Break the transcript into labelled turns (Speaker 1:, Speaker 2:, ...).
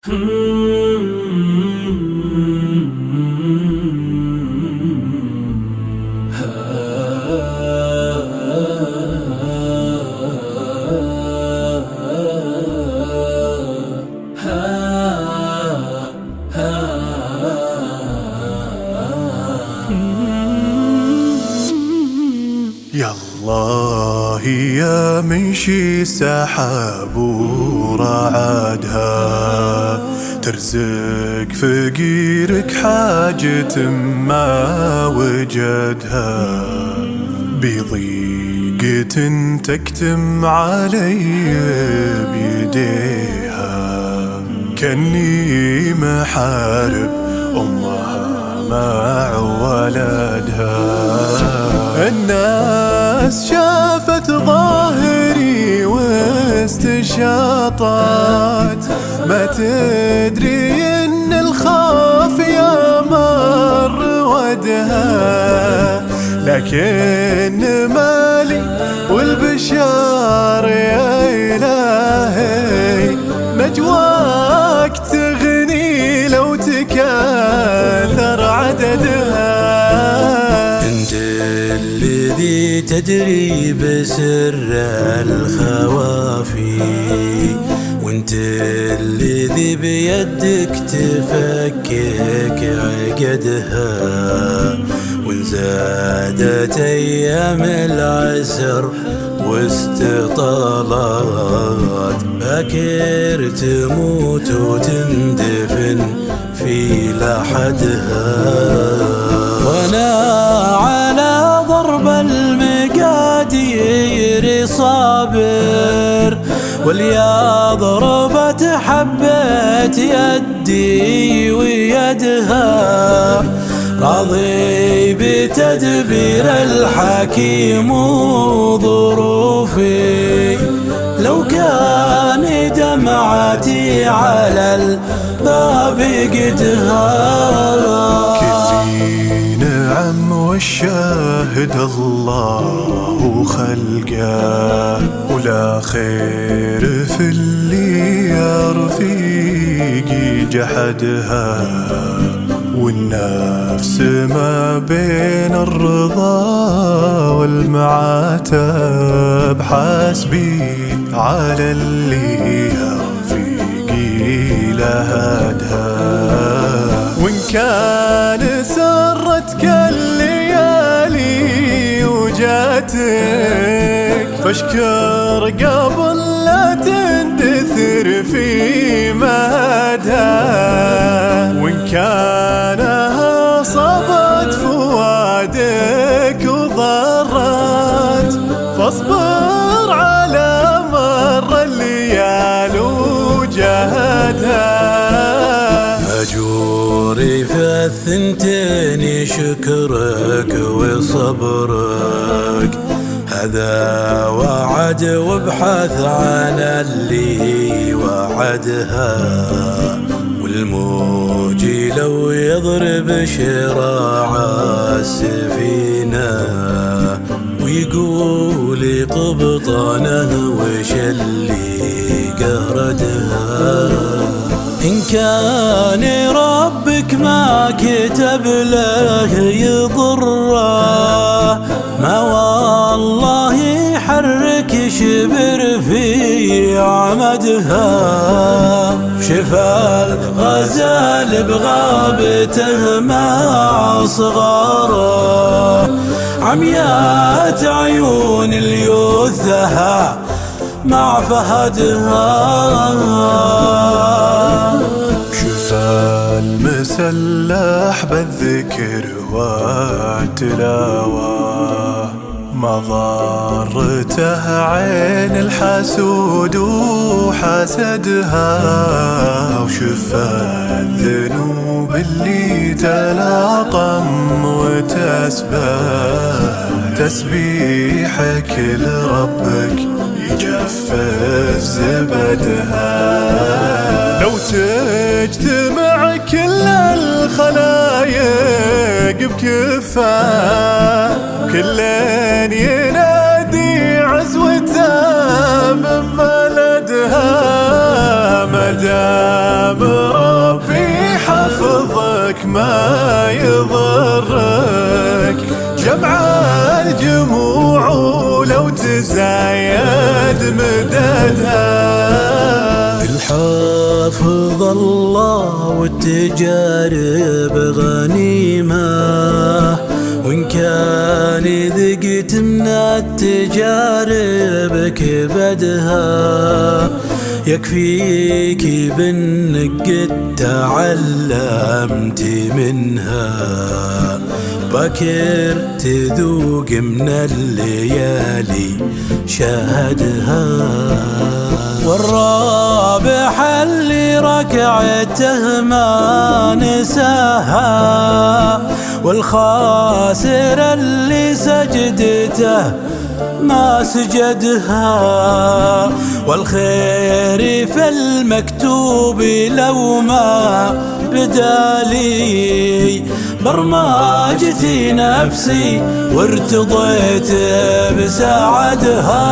Speaker 1: يالله يا منشي سحاب ورعدها ترزق فقيرك حاجة ما وجدها بضيقة تكتم علي بيديها كأني محارب أمها مع ولدها. الناس شافت ظاهري واستشاطت ما تدري ان الخافية مر ودها لكن مالي والبشار يا إلهي نجواك تغني لو تكاثر عددها.
Speaker 2: انت الذي تدري بسر الخوافي وانت الذي بيدك تفكك عقدها وان زادت ايام العسر واستطالت باكر تموت وتندفن في لحدها. وانا على ضرب المقادير صابر واليا ضربت حبت يدي ويدها راضي بتدبير الحكيم وظروفي لو كان دمعتي على الباب قدها.
Speaker 1: كلي نعم والشاهد الله خلقه ولا خير في اللي رفيقي جحدها والنفس ما بين الرضا والمعاتب حاسبي على اللي رفيقي لهدها. وإن كان سرتك الليالي وجاتك فاشكر قبل لا تندثر في مهدها. وإن كانها صابت فؤادك وضرت فاصبر على مر الليال وجهدها.
Speaker 2: أجوري في الثنتين شكرك وصبرك هذا وعد وابحث عن اللي وعدها والموج لو يضرب شراع السفينة ويقول قبطانه وش اللي قهردها. إن كان ربك ما كتب له يضره ما والله يحرك شبر في عمدها. شفا الغزال بغابته مع صغاره عميات عيون اليوثها مع فهدها.
Speaker 1: شفا المسلح بالذكر والتلاوة ما ضرته عين الحسود وحسدها وشفا الذنوب اللي تلاطم تسبيحك لربك يجفف زبدها. لو تجتمع كل الخلايق بكفة كل ينادي عزوته من بلدها مدام ربي حفظك ما يضرك جمع الجموع ولو تزايد مددها.
Speaker 2: الحافظ الله والتجارب غنيمة، وإن كان ذقت من التجارب كبدها، يكفيك بانك قد تعلمت منها، بكر تذوق من الليالي شاهدها. والرابح اللي ركعته ما نساها، والخاسر اللي سجدته ما سجدها، والخير في المكتوب لو ما بدالي، برمجتي نفسي وارتضيت بسعدها.